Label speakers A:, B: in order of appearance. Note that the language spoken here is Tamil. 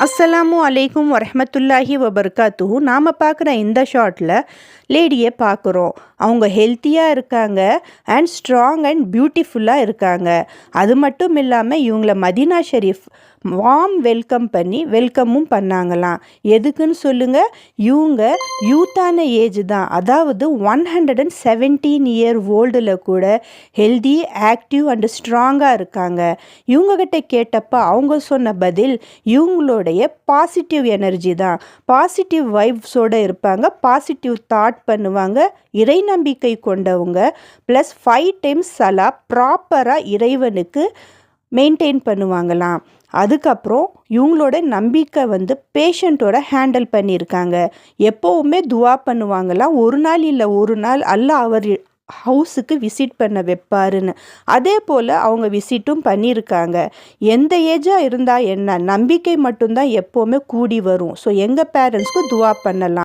A: அஸ்ஸலாமு அலைக்கும் வரஹ்மத்துல்லாஹி வபர்காத்துஹு. நாம் பார்க்குற இந்த ஷாட்டில் லேடியை பார்க்குறோம். அவங்க ஹெல்த்தியாக இருக்காங்க அண்ட் ஸ்ட்ராங் அண்ட் பியூட்டிஃபுல்லாக இருக்காங்க. அது மட்டும் இல்லாமல் இவங்கள மதீனா ஷெரீஃப் வார்ம் வெல்கம் பண்ணி வெல்கமும் பண்ணாங்களாம். எதுக்குன்னு சொல்லுங்கள், இவங்க யூத்தான ஏஜ் தான், அதாவது 117 இயர் ஓல்டில் கூட ஹெல்தி ஆக்டிவ் அண்டு ஸ்ட்ராங்காக இருக்காங்க. இவங்ககிட்ட கேட்டப்போ அவங்க சொன்ன பதில் இவங்களோடைய பாசிட்டிவ் எனர்ஜி தான். பாசிட்டிவ் வைப்ஸோடு இருப்பாங்க, பாசிட்டிவ் தாட் பண்ணுவாங்க, இறை நம்பிக்கை கொண்டவங்க, ப்ளஸ் 5 டைம்ஸ் சலா ப்ராப்பராக இறைவனுக்கு மெயின்டைன் பண்ணுவாங்களாம். அதுக்கப்புறம் இவங்களோட நம்பிக்கை பேஷண்ட்டோட ஹேண்டில் பண்ணியிருக்காங்க. எப்போவுமே துவா பண்ணுவாங்களாம், ஒரு நாள் இல்லை ஒரு நாள் அல்லாஹ் அவர் ஹவுஸுக்கு விசிட் பண்ண வைப்பாருன்னு. அதே போல் அவங்க விசிட்டும் பண்ணியிருக்காங்க. எந்த ஏஜாக இருந்தால் என்ன, நம்பிக்கை மட்டும்தான் எப்போவுமே கூடி வரும். ஸோ எங்கள் பேரண்ட்ஸ்க்கு துவா பண்ணலாம்.